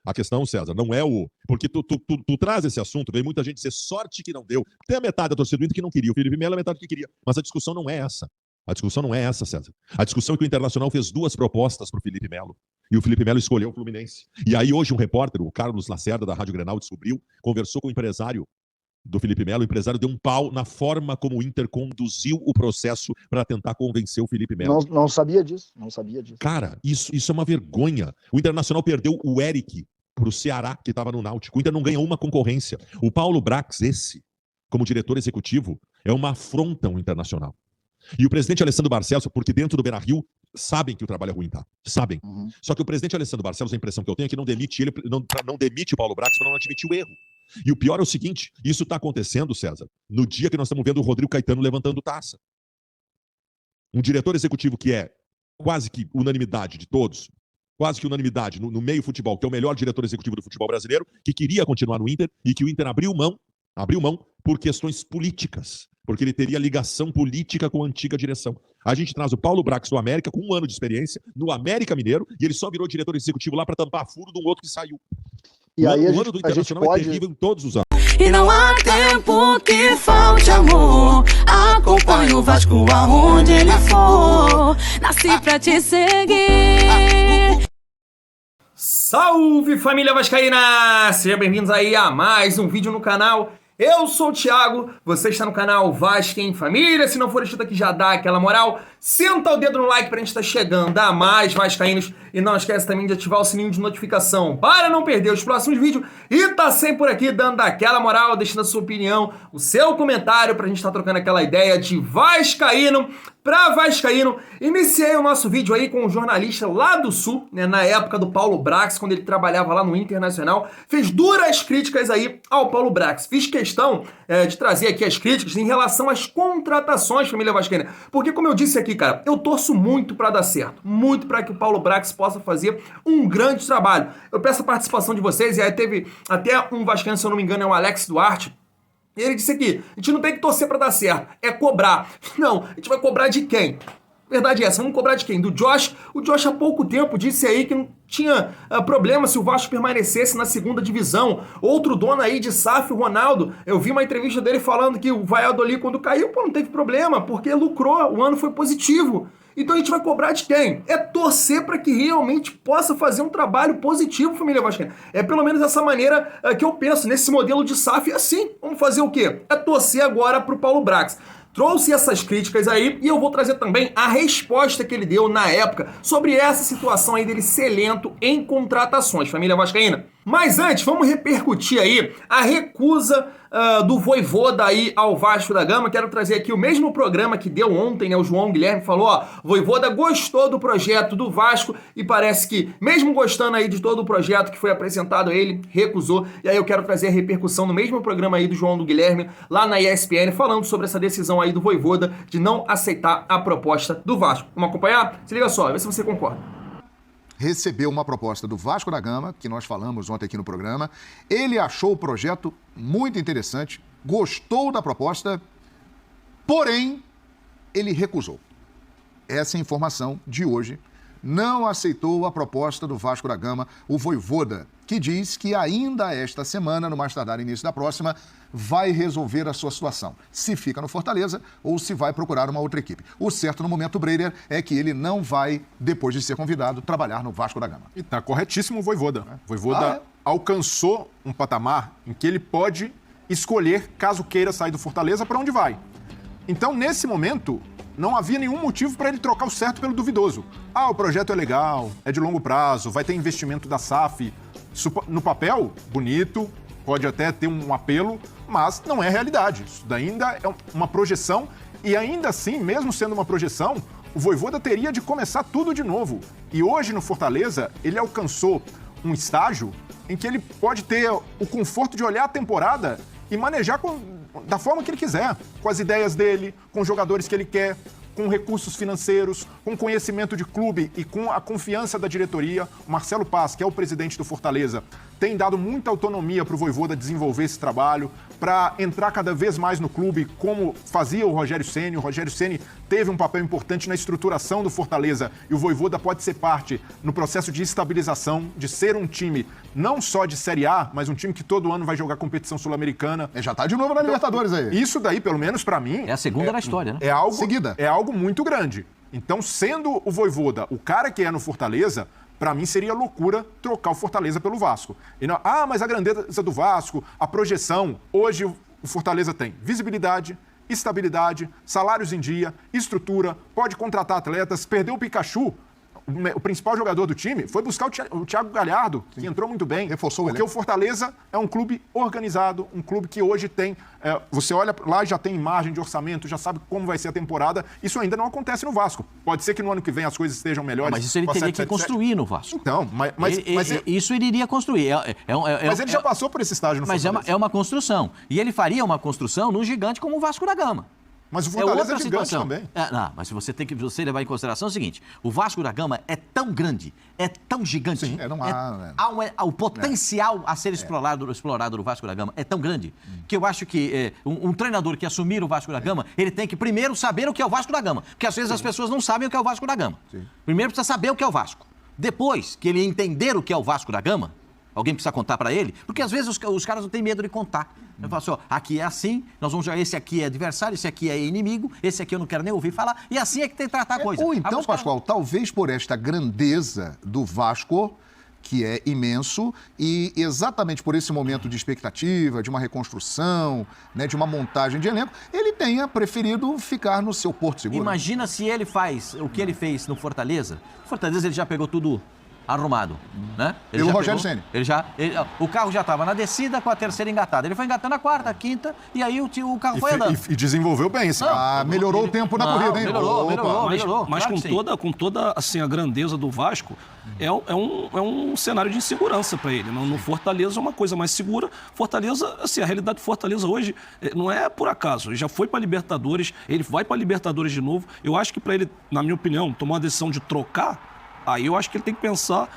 A questão, César, não é o... Porque tu traz esse assunto, veio muita gente dizer sorte que não deu. Tem a metade da torcida do Inter que não queria, o Felipe Melo é a metade que queria. Mas a discussão não é essa. A discussão não é essa, César. A discussão é que o Internacional fez 2 propostas para o Felipe Melo. E o Felipe Melo escolheu o Fluminense. E aí hoje um repórter, o Carlos Lacerda, da Rádio Grenal, descobriu, conversou com o empresário do Felipe Melo, o empresário deu um pau na forma como o Inter conduziu o processo para tentar convencer o Felipe Melo. Não sabia disso, não sabia disso. Cara, isso é uma vergonha. O Internacional perdeu o Eric para o Ceará, que estava no Náutico. O Inter não ganha uma concorrência. O Paulo Brax, como diretor executivo, é uma afronta ao Internacional. E o presidente Alessandro Barcelos, porque dentro do Beira-Rio sabem que o trabalho é ruim, tá? Sabem. Só que o presidente Alessandro Barcelos, a impressão que eu tenho é que não demite ele, não demite o Paulo Brax para não admitir o erro. E o pior é o seguinte, isso está acontecendo, César, no dia que nós estamos vendo o Rodrigo Caetano levantando taça. Um diretor executivo que é quase que unanimidade de todos, quase que unanimidade no meio futebol, que é o melhor diretor executivo do futebol brasileiro, que queria continuar no Inter e que o Inter abriu mão por questões políticas, porque ele teria ligação política com a antiga direção. A gente traz o Paulo Brax do América, com 1 ano de experiência, no América Mineiro, e ele só virou diretor executivo lá para tampar furo de um outro que saiu. E aí o ano do Internacional é terrível em todos os anos. E não há tempo que falte amor. Acompanhe o Vasco aonde ele for. Nasci pra te seguir. Salve, família vascaína! Sejam bem-vindos aí a mais um vídeo no canal. Eu sou o Thiago, você está no canal Vasco em Família. Se não for inscrito aqui, já dá aquela moral. Senta o dedo no like pra gente estar chegando a mais vascaínos. E não esquece também de ativar o sininho de notificação para não perder os próximos vídeos. E tá sempre por aqui dando aquela moral, deixando a sua opinião, o seu comentário pra gente estar trocando aquela ideia de vascaíno pra vascaíno. Iniciei o nosso vídeo aí com um jornalista lá do Sul, né, na época do Paulo Brax, quando ele trabalhava lá no Internacional. Fez duras críticas aí ao Paulo Brax. Fiz questão de trazer aqui as críticas em relação às contratações, família vascaína. Porque, como eu disse aqui, cara, eu torço muito pra dar certo. Muito pra que o Paulo Brax possa fazer um grande trabalho. Eu peço a participação de vocês, e aí teve até um vascaíno, se eu não me engano, é o Alex Duarte. E ele disse aqui, a gente não tem que torcer pra dar certo, é cobrar. Não, a gente vai cobrar de quem? Verdade é essa, vamos cobrar de quem? Do Josh? O Josh há pouco tempo disse aí que não tinha problema se o Vasco permanecesse na 2ª divisão. Outro dono aí de SAF, o Ronaldo, eu vi uma entrevista dele falando que o Valladolid quando caiu, pô, não teve problema, porque lucrou, o ano foi positivo. Então a gente vai cobrar de quem? É torcer para que realmente possa fazer um trabalho positivo, família vascaína. É pelo menos dessa maneira que eu penso, nesse modelo de SAF, é assim. Vamos fazer o quê? É torcer agora pro Paulo Brax. Trouxe essas críticas aí e eu vou trazer também a resposta que ele deu na época sobre essa situação aí dele ser lento em contratações, família vascaína. Mas antes, vamos repercutir aí a recusa do Vojvoda aí ao Vasco da Gama. Quero trazer aqui o mesmo programa que deu ontem, né? O João Guilherme falou, ó, Vojvoda gostou do projeto do Vasco e parece que, mesmo gostando aí de todo o projeto que foi apresentado a ele, recusou. E aí eu quero trazer a repercussão no mesmo programa aí do João do Guilherme, lá na ESPN, falando sobre essa decisão aí do Vojvoda de não aceitar a proposta do Vasco. Vamos acompanhar? Se liga só, vê se você concorda. Recebeu uma proposta do Vasco da Gama, que nós falamos ontem aqui no programa. Ele achou o projeto muito interessante, gostou da proposta, porém, ele recusou. Essa é a informação de hoje. Não aceitou a proposta do Vasco da Gama, o Vojvoda, que diz que ainda esta semana, no mais tardar início da próxima, vai resolver a sua situação. Se fica no Fortaleza ou se vai procurar uma outra equipe. O certo no momento, Breyer, é que ele não vai, depois de ser convidado, trabalhar no Vasco da Gama. E tá corretíssimo o Vojvoda. O Vojvoda alcançou um patamar em que ele pode escolher, caso queira sair do Fortaleza, para onde vai. Então, nesse momento, não havia nenhum motivo para ele trocar o certo pelo duvidoso. Ah, o projeto é legal, é de longo prazo, vai ter investimento da SAF. No papel, bonito, pode até ter um apelo, mas não é realidade. Isso ainda é uma projeção e ainda assim, mesmo sendo uma projeção, o Vojvoda teria de começar tudo de novo. E hoje no Fortaleza, ele alcançou um estágio em que ele pode ter o conforto de olhar a temporada e manejar da forma que ele quiser, com as ideias dele, com os jogadores que ele quer, com recursos financeiros, com conhecimento de clube e com a confiança da diretoria. O Marcelo Paz, que é o presidente do Fortaleza, tem dado muita autonomia para o Vojvoda desenvolver esse trabalho, para entrar cada vez mais no clube, como fazia o Rogério Ceni. O Rogério Ceni teve um papel importante na estruturação do Fortaleza e o Vojvoda pode ser parte no processo de estabilização, de ser um time não só de Série A, mas um time que todo ano vai jogar competição sul-americana. Já tá de novo na Libertadores aí. Isso daí, pelo menos para mim... É a segunda da história, né? É algo muito grande. Então, sendo o Vojvoda o cara que é no Fortaleza, para mim seria loucura trocar o Fortaleza pelo Vasco. E não, mas a grandeza do Vasco, a projeção, hoje o Fortaleza tem visibilidade, estabilidade, salários em dia, estrutura, pode contratar atletas, perdeu o Pikachu. O principal jogador do time foi buscar o Thiago Galhardo, que entrou muito bem. Reforçou porque o Fortaleza é um clube organizado, um clube que hoje tem... você olha lá e já tem margem de orçamento, já sabe como vai ser a temporada. Isso ainda não acontece no Vasco. Pode ser que no ano que vem as coisas estejam melhores. Mas isso ele teria que construir no Vasco. Então, isso ele iria construir. Mas ele já passou por esse estágio no Fortaleza. Mas é uma construção. E ele faria uma construção num gigante como o Vasco da Gama. Mas o Fortaleza é gigante também. Mas você levar em consideração o seguinte, o Vasco da Gama é tão grande, é tão gigante. Sim, não há... O potencial a ser explorado do Vasco da Gama é tão grande que eu acho que um treinador que assumir o Vasco da Gama, ele tem que primeiro saber o que é o Vasco da Gama. Porque às vezes as pessoas não sabem o que é o Vasco da Gama. Sim. Primeiro precisa saber o que é o Vasco. Depois que ele entender o que é o Vasco da Gama, alguém precisa contar para ele, porque às vezes os caras não têm medo de contar. Eu falo assim, aqui é assim, nós vamos jogar, esse aqui é adversário, esse aqui é inimigo, esse aqui eu não quero nem ouvir falar, e assim é que tem que tratar a coisa. Ou então, Pascoal, talvez por esta grandeza do Vasco, que é imenso, e exatamente por esse momento de expectativa, de uma reconstrução, né, de uma montagem de elenco, ele tenha preferido ficar no seu porto seguro. Imagina se ele faz o que ele fez no Fortaleza. No Fortaleza ele já pegou tudo arrumado, né? Ele Rogério Ceni. O carro já estava na descida com a terceira engatada. Ele foi engatando a quarta, a quinta, e aí o carro foi andando. E desenvolveu bem esse carro. Melhorou o tempo na corrida, hein? Melhorou. Mas claro com toda assim, a grandeza do Vasco, é um cenário de insegurança para ele. No Fortaleza é uma coisa mais segura. Fortaleza, assim, a realidade do Fortaleza hoje não é por acaso. Ele já foi para a Libertadores, ele vai para a Libertadores de novo. Eu acho que para ele, na minha opinião, tomar uma decisão de trocar, aí eu acho que ele tem que pensar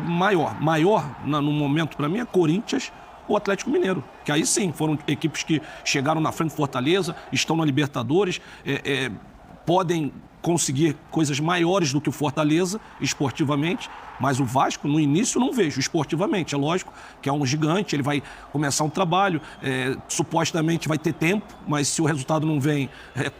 maior. Maior, no momento, para mim, é Corinthians ou Atlético Mineiro. Que aí sim, foram equipes que chegaram na frente do Fortaleza, estão na Libertadores, podem conseguir coisas maiores do que o Fortaleza, esportivamente, mas o Vasco, no início, não vejo esportivamente. É lógico que é um gigante, ele vai começar um trabalho, supostamente vai ter tempo, mas se o resultado não vem,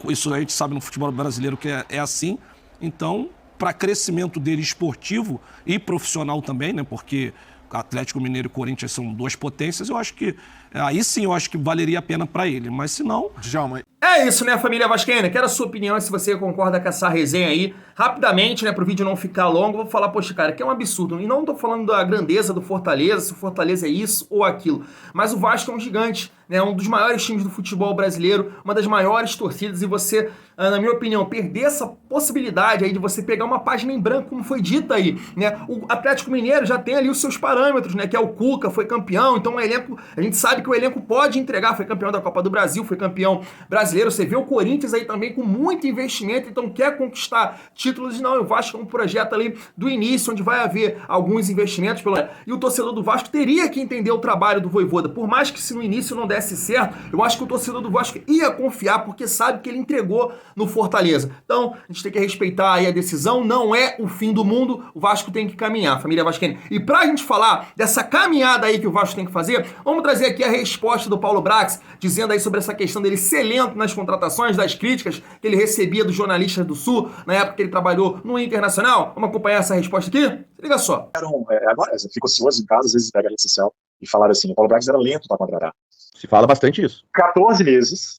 isso a gente sabe no futebol brasileiro que é assim. Então, para crescimento dele esportivo e profissional também, né? Porque Atlético Mineiro e Corinthians são duas potências, eu acho que aí sim eu acho que valeria a pena para ele, mas se não... Djalma... É isso, né, família vascaína? Quero a sua opinião, se você concorda com essa resenha aí. Rapidamente, né, pro vídeo não ficar longo, vou falar, poxa, cara, que é um absurdo. E não tô falando da grandeza do Fortaleza, se o Fortaleza é isso ou aquilo. Mas o Vasco é um gigante, né, um dos maiores times do futebol brasileiro, uma das maiores torcidas, e você, na minha opinião, perder essa possibilidade aí de você pegar uma página em branco, como foi dito aí, né? O Atlético Mineiro já tem ali os seus parâmetros, né, que é o Cuca, foi campeão, então o elenco, a gente sabe que o elenco pode entregar, foi campeão da Copa do Brasil, foi campeão brasileiro. Você vê o Corinthians aí também com muito investimento, então quer conquistar títulos. Não, o Vasco é um projeto ali do início, onde vai haver alguns investimentos. E o torcedor do Vasco teria que entender o trabalho do Vojvoda. Por mais que se no início não desse certo, eu acho que o torcedor do Vasco ia confiar, porque sabe que ele entregou no Fortaleza. Então, a gente tem que respeitar aí a decisão, não é o fim do mundo, o Vasco tem que caminhar, família vascaína. E pra gente falar dessa caminhada aí que o Vasco tem que fazer, vamos trazer aqui a resposta do Paulo Brax, dizendo aí sobre essa questão dele ser lento nas contratações, das críticas que ele recebia dos jornalistas do Sul, na época que ele trabalhou no Internacional. Vamos acompanhar essa resposta aqui? Se liga só. Agora, eu fico ocioso em casa, às vezes pega a rede social e falaram assim, o Paulo Brax era lento para contratar. Se fala bastante isso. 14 meses,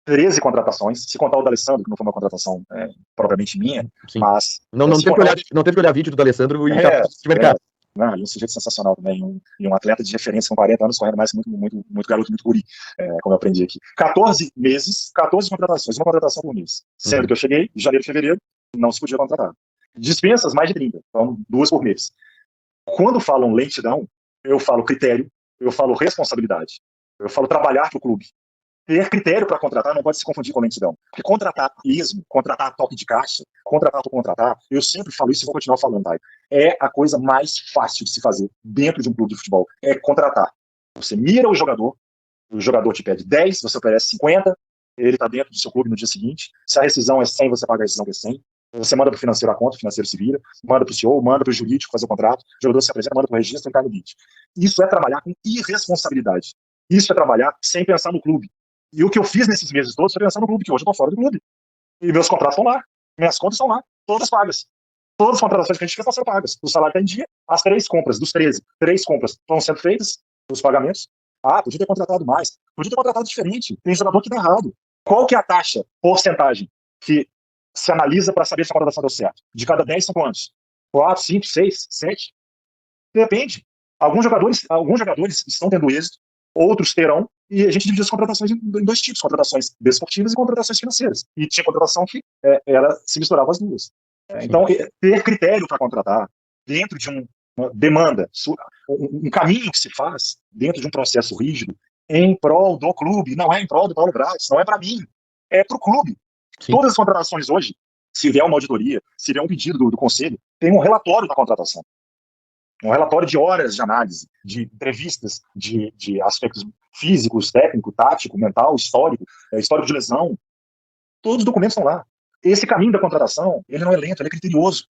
13 contratações, se contar o D'Alessandro, que não foi uma contratação propriamente minha, Sim. mas... Não teve que olhar vídeo do D'Alessandro e já de mercado. Não, e um sujeito sensacional também, e um atleta de referência com 40 anos, correndo mais muito garoto, muito guri, como eu aprendi aqui. 14 meses, 14 contratações, uma contratação por mês. Sendo que eu cheguei em janeiro e fevereiro, não se podia contratar. Dispensas, mais de 30, então 2 por mês. Quando falam lentidão, eu falo critério, eu falo responsabilidade, eu falo trabalhar para o clube. ter critério para contratar não pode se confundir com lentidão. Porque contratar ismo, contratar toque de caixa, contratar, eu sempre falo isso e vou continuar falando, tá? É a coisa mais fácil de se fazer dentro de um clube de futebol, é contratar. Você mira o jogador te pede 10, você oferece 50, ele está dentro do seu clube no dia seguinte. Se a rescisão é 100, você paga a rescisão que é 100. Você manda para o financeiro a conta, o financeiro se vira, manda para o CEO, manda para o jurídico fazer o contrato, o jogador se apresenta, manda para o registro e cai no bid. Isso é trabalhar com irresponsabilidade. Isso é trabalhar sem pensar no clube. E o que eu fiz nesses meses todos foi pensar no clube, que hoje eu estou fora do clube. E meus contratos estão lá, minhas contas estão lá, todas pagas. Todas as contratações que a gente fez estão sendo pagas. O salário está em dia, as 3 compras, dos 13, 3 compras estão sendo feitas, os pagamentos. Podia ter contratado mais, podia ter contratado diferente. Tem jogador que dá errado. Qual que é a taxa, porcentagem, que se analisa para saber se a contratação deu certo? De cada 10 são quantos? 4, 5, 6, 7? Depende. Alguns jogadores estão tendo êxito, outros terão, e a gente divide as contratações em 2 tipos, contratações desportivas e contratações financeiras. E tinha contratação que ela se misturava as duas. Então, ter critério para contratar dentro de uma demanda, um caminho que se faz dentro de um processo rígido em prol do clube, não é em prol do Paulo Brax, não é para mim, é para o clube. Sim. Todas as contratações hoje, se vier uma auditoria, se vier um pedido do conselho, tem um relatório da contratação. Um relatório de horas de análise, de entrevistas, de aspectos físicos, técnico, tático, mental, histórico de lesão. Todos os documentos estão lá. Esse caminho da contratação, ele não é lento, ele é criterioso.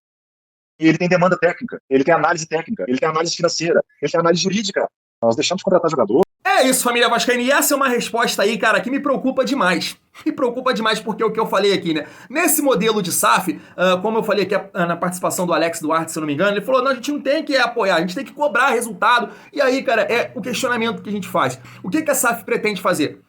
Ele tem demanda técnica, ele tem análise técnica, ele tem análise financeira, ele tem análise jurídica. Nós deixamos de contratar jogador. É isso, família vascaína, e essa é uma resposta aí, cara, que me preocupa demais. Me preocupa demais porque é o que eu falei aqui, né? Nesse modelo de SAF, como eu falei aqui na participação do Alex Duarte, se eu não me engano, ele falou, não, a gente não tem que apoiar, a gente tem que cobrar resultado. E aí, cara, é o questionamento que a gente faz. O que a SAF pretende fazer?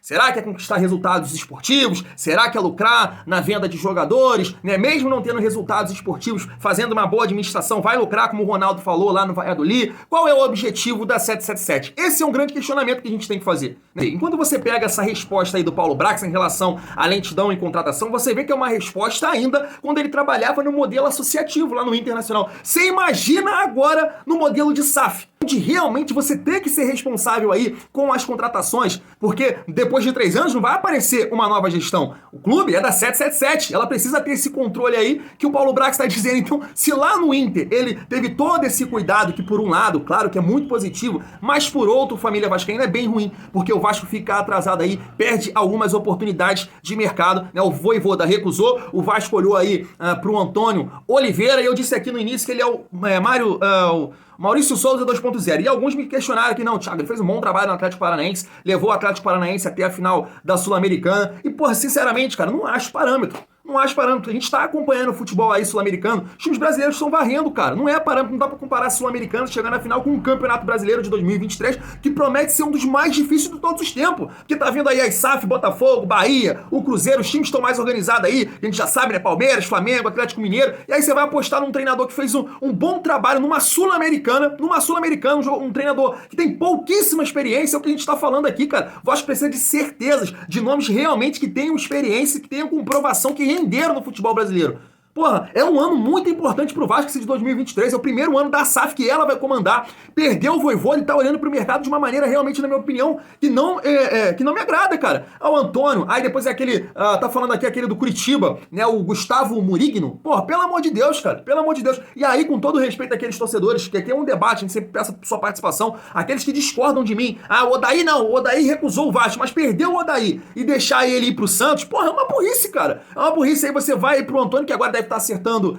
Será que é conquistar resultados esportivos? Será que é lucrar na venda de jogadores? Né? Mesmo não tendo resultados esportivos, fazendo uma boa administração, vai lucrar, como o Ronaldo falou lá no Valladolid? Qual é o objetivo da 777? Esse é um grande questionamento que a gente tem que fazer. Né? Enquanto você pega essa resposta aí do Paulo Brax em relação à lentidão em contratação, você vê que é uma resposta ainda quando ele trabalhava no modelo associativo lá no Internacional. Você imagina agora no modelo de SAF, onde realmente você tem que ser responsável aí com as contratações, porque depois de 3 anos não vai aparecer uma nova gestão. O clube é da 777, ela precisa ter esse controle aí que o Paulo Brax está dizendo. Então, se lá no Inter ele teve todo esse cuidado, que por um lado, claro que é muito positivo, mas por outro, família vascaína, é bem ruim, porque o Vasco fica atrasado aí, perde algumas oportunidades de mercado, né? O Vojvoda recusou, o Vasco olhou aí para o Antônio Oliveira, e eu disse aqui no início que ele é o Maurício Souza 2.0. E alguns me questionaram aqui, não, Thiago, ele fez um bom trabalho no Atlético Paranaense, levou o Atlético Paranaense até a final da Sul-Americana. E, porra, sinceramente, cara, não acho parâmetro. Não acho parâmetro. A gente tá acompanhando o futebol aí sul-americano. Os times brasileiros estão varrendo, cara. Não é parâmetro. Não dá pra comparar sul-americano chegando na final com um campeonato brasileiro de 2023 que promete ser um dos mais difíceis de todos os tempos. Porque tá vindo aí a SAF, Botafogo, Bahia, o Cruzeiro, os times estão mais organizados aí. A gente já sabe, né? Palmeiras, Flamengo, Atlético Mineiro. E aí você vai apostar num treinador que fez um bom trabalho numa Sul-Americana, um treinador que tem pouquíssima experiência. É o que a gente tá falando aqui, cara. O Vasco precisa de certezas, de nomes realmente que tenham experiência, que tenham comprovação, que renderam no futebol brasileiro. Porra, é um ano muito importante pro Vasco esse de 2023, é o primeiro ano da SAF que ela vai comandar. Perdeu o Vojvoda e tá olhando pro mercado de uma maneira realmente, na minha opinião, que não me agrada, cara. O Antônio, aí depois é aquele, tá falando aqui aquele do Curitiba, né, o Gustavo Murigno. Porra, pelo amor de Deus, cara, pelo amor de Deus. E aí, com todo respeito àqueles torcedores, que aqui é um debate, a gente sempre peça sua participação, aqueles que discordam de mim, o Odaí não, o Odaí recusou o Vasco, mas perdeu o Odaí e deixar ele ir pro Santos, porra, é uma burrice, cara. É uma burrice, aí você vai pro Antônio, que agora deve estar acertando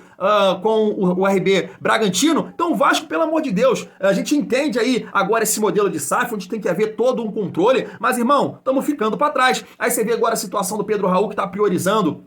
com o RB Bragantino. Então, o Vasco, pelo amor de Deus, a gente entende aí agora esse modelo de SAF, onde tem que haver todo um controle, mas, irmão, estamos ficando para trás. Aí você vê agora a situação do Pedro Raul, que está priorizando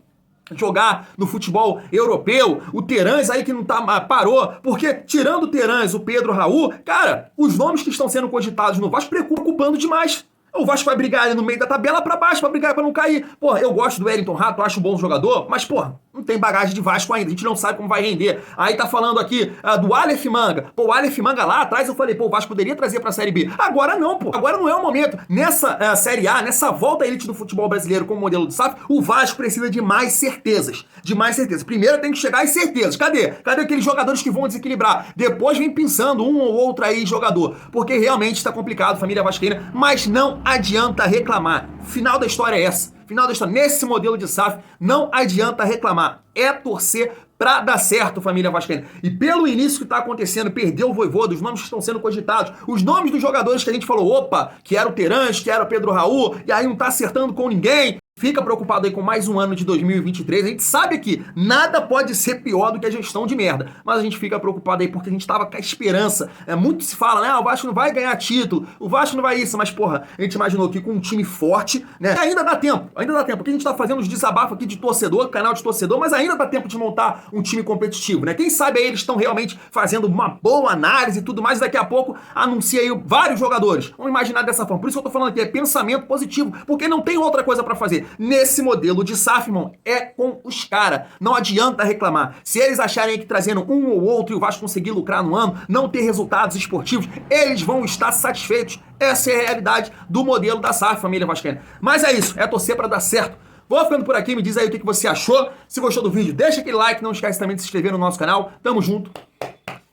jogar no futebol europeu, o Terãs aí que não parou, porque tirando o Terãs, o Pedro Raul, cara, os nomes que estão sendo cogitados no Vasco preocupando demais. O Vasco vai brigar ali no meio da tabela pra baixo, vai brigar pra não cair. Porra, eu gosto do Wellington Rato, acho um bom jogador, mas, porra, não tem bagagem de Vasco ainda, a gente não sabe como vai render. Aí tá falando aqui do Aleph Manga. Pô, o Aleph Manga lá atrás eu falei, pô, o Vasco poderia trazer pra Série B. Agora não, pô, agora não é o momento. Nessa Série A, nessa volta à elite do futebol brasileiro como modelo de SAF, o Vasco precisa de mais certezas. De mais certezas. Primeiro tem que chegar às certezas. Cadê? Cadê aqueles jogadores que vão desequilibrar? Depois vem pensando um ou outro aí jogador. Porque realmente tá complicado, família vascaína, mas não não adianta reclamar. Final da história é essa. Final da história. Nesse modelo de SAF, não adianta reclamar. É torcer pra dar certo, família vascaína. E pelo início que tá acontecendo, perdeu o Vojvoda, os nomes que estão sendo cogitados, os nomes dos jogadores que a gente falou, opa, que era o Terãs, que era o Pedro Raul, e aí não tá acertando com ninguém. Fica preocupado aí com mais um ano de 2023. A gente sabe que nada pode ser pior do que a gestão de merda. Mas a gente fica preocupado aí porque a gente tava com a esperança. Muito se fala, né? O Vasco não vai ganhar título, o Vasco não vai isso. Mas, porra, a gente imaginou que com um time forte, né? Ainda dá tempo. Porque a gente tá fazendo os desabafos aqui de torcedor, canal de torcedor, mas ainda dá tempo de montar um time competitivo, né? Quem sabe aí eles estão realmente fazendo uma boa análise e tudo mais. E daqui a pouco anuncia aí vários jogadores. Vamos imaginar dessa forma. Por isso que eu tô falando aqui, é pensamento positivo. Porque não tem outra coisa pra fazer. Nesse modelo de SAF, irmão, é com os caras. Não adianta reclamar. Se eles acharem que trazendo um ou outro e o Vasco conseguir lucrar no ano, não ter resultados esportivos, eles vão estar satisfeitos. Essa é a realidade do modelo da SAF, família vascaína. Mas é isso, é torcer pra dar certo. Vou ficando por aqui, me diz aí o que você achou. Se gostou do vídeo, deixa aquele like, não esquece também de se inscrever no nosso canal. Tamo junto.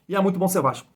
E é muito bom ser Vasco.